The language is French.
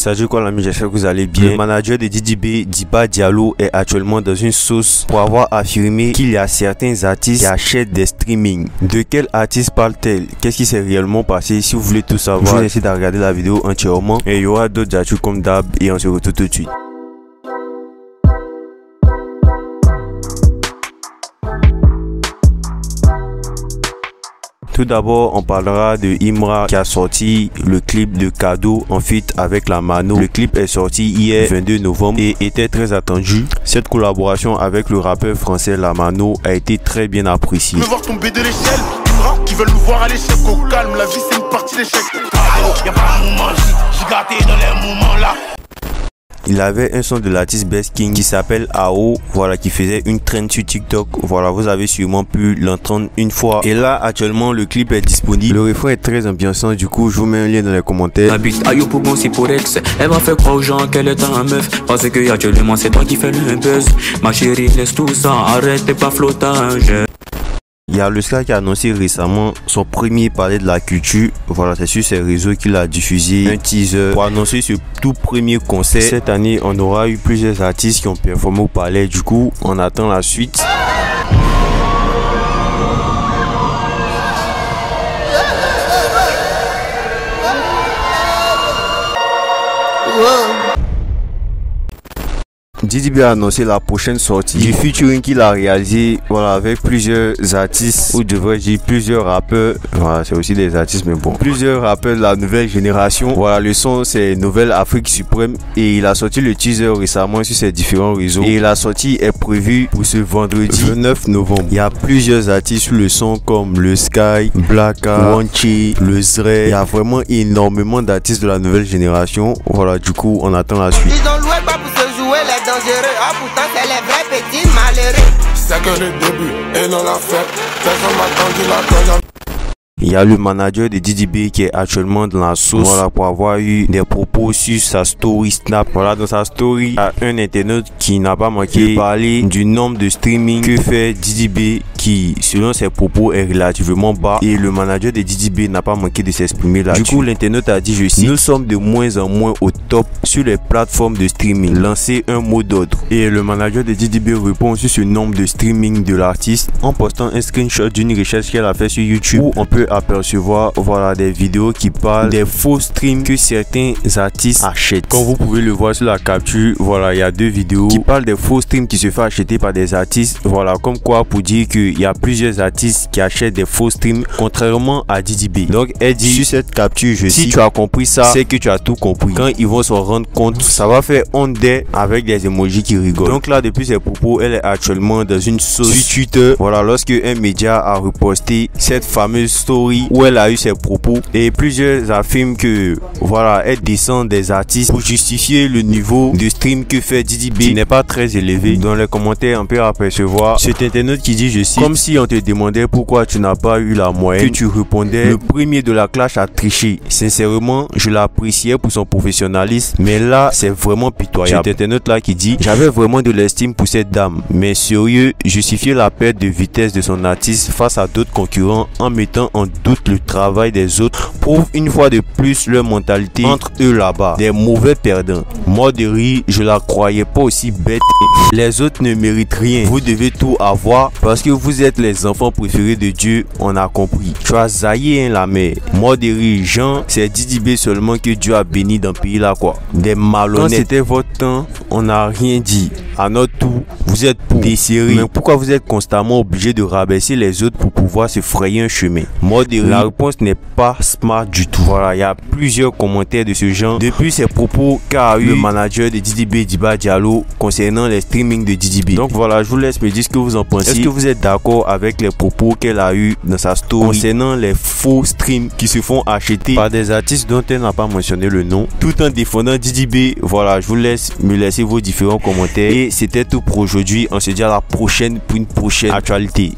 Salut quoi l'ami, j'espère que vous allez bien. Le manager de DDB, Diba Diallo, est actuellement dans une sauce pour avoir affirmé qu'il y a certains artistes qui achètent des streamings. De quel artiste parle-t-elle? Qu'est-ce qui s'est réellement passé? Si vous voulez tout savoir, je vous invite à regarder la vidéo entièrement et il y aura d'autres actus comme d'hab et on se retrouve tout de suite. Tout d'abord, on parlera de Imra qui a sorti le clip de Cadeau en feat avec la Mano. Le clip est sorti hier 22 novembre et était très attendu. Cette collaboration avec le rappeur français La Mano a été très bien appréciée. Me voir tomber de l'échelle, Imra qui veulent nous voir à l'échec. Au calme, la vie c'est une partie d'échec. Y'a pas un moment, j'ai gâté dans les moments là. Il avait un son de l'artiste Best King qui s'appelle AO, voilà, qui faisait une trend sur TikTok. Voilà, vous avez sûrement pu l'entendre une fois. Et là, actuellement, le clip est disponible. Le refrain est très ambiançant, du coup, je vous mets un lien dans les commentaires. La bite aïe pour bon, c'est pour ex. Elle va faire croire aux gens qu'elle est un meuf. Parce que actuellement, c'est toi qui fais le buzz. Ma chérie, laisse tout ça, arrête, t'es pas flottage. Il y a le Sky qui a annoncé récemment son premier palais de la culture. Voilà, c'est sur ses réseaux qu'il a diffusé un teaser pour annoncer ce tout premier concert. Cette année, on aura eu plusieurs artistes qui ont performé au palais. Du coup, on attend la suite. DDB a annoncé la prochaine sortie du featuring qu'il a réalisé, voilà, avec plusieurs artistes, ou devrais-je dire plusieurs rappeurs. Voilà, c'est aussi des artistes, mais bon, plusieurs rappeurs de la nouvelle génération. Voilà, le son c'est Nouvelle Afrique Suprême et il a sorti le teaser récemment sur ses différents réseaux et la sortie est prévue pour ce vendredi 29 novembre. Il y a plusieurs artistes sur le son comme le Sky, Blacka, Wanchi, le Zre. Il y a vraiment énormément d'artistes de la nouvelle génération. Voilà, du coup on attend la suite. Ils ont loué pas pour se jouer les dangereux. Ah pourtant c'est les vrais petits malheureux. C'est que le début et non la fête. Personne m'attend de la cogne. Il y a le manager de DDB qui est actuellement dans la sauce, voilà, pour avoir eu des propos sur sa story Snap. Voilà, dans sa story, il y a un internaute qui n'a pas manqué de parler du nombre de streaming que fait DDB qui, selon ses propos, est relativement bas. Et le manager de DDB n'a pas manqué de s'exprimer là-dessus. Du coup, l'internaute a dit, je cite, nous sommes de moins en moins au top sur les plateformes de streaming. Lancez un mot d'ordre. Et le manager de DDB répond sur ce nombre de streaming de l'artiste en postant un screenshot d'une recherche qu'elle a fait sur YouTube où on peut apercevoir, voilà, des vidéos qui parlent des faux streams que certains artistes achètent. Comme vous pouvez le voir sur la capture, voilà, il y a deux vidéos qui parlent des faux streams qui se font acheter par des artistes. Voilà, comme quoi pour dire qu'il y a plusieurs artistes qui achètent des faux streams contrairement à DDB. Donc elle dit sur cette capture, je cite, si tu as compris ça, c'est que tu as tout compris. Quand ils vont s'en rendre compte, ça va faire honte avec des emojis qui rigolent. Donc là, depuis ses propos, elle est actuellement dans une sauce sur Twitter. Voilà, lorsque un média a reposté cette fameuse story où elle a eu ses propos et plusieurs affirment que voilà, elle descend des artistes pour justifier le niveau de stream que fait DDB qui n'est pas très élevé. Dans les commentaires, on peut apercevoir cet internaute qui dit, je cite, comme si on te demandait pourquoi tu n'as pas eu la moyenne, que tu répondais le premier de la classe a triché. Sincèrement, je l'appréciais pour son professionnalisme, mais là c'est vraiment pitoyable. Cet internaute là qui dit, j'avais vraiment de l'estime pour cette dame, mais sérieux, justifier la perte de vitesse de son artiste face à d'autres concurrents en mettant en doute le travail des autres prouve une fois de plus leur mentalité entre eux là-bas, des mauvais perdants. Mort de rire, je la croyais pas aussi bête. Les autres ne méritent rien, vous devez tout avoir parce que vous êtes les enfants préférés de Dieu, on a compris. Tu as zaillé la mère. Mort de rire, Jean, c'est DDB seulement que Dieu a béni dans le pays là quoi. Des malhonnêtes. Quand c'était votre temps, on n'a rien dit. À notre tour, vous êtes pour desserrer. Mais pourquoi vous êtes constamment obligé de rabaisser les autres pour pouvoir se frayer un chemin? Mort de rire, la réponse n'est pas smart du tout. Voilà, il y a plusieurs commentaires de ce genre depuis ces propos qu'a eu le manager de DDB, Diba Diallo, concernant les streamings de DDB. Donc voilà, je vous laisse me dire ce que vous en pensez. Est-ce que vous êtes d'accord avec les propos qu'elle a eu dans sa story concernant les faux streams qui se font acheter par des artistes dont elle n'a pas mentionné le nom, tout en défendant DDB? Voilà, je vous laisse me laisser vos différents commentaires et c'était tout pour aujourd'hui. On se dit à la prochaine pour une prochaine actualité.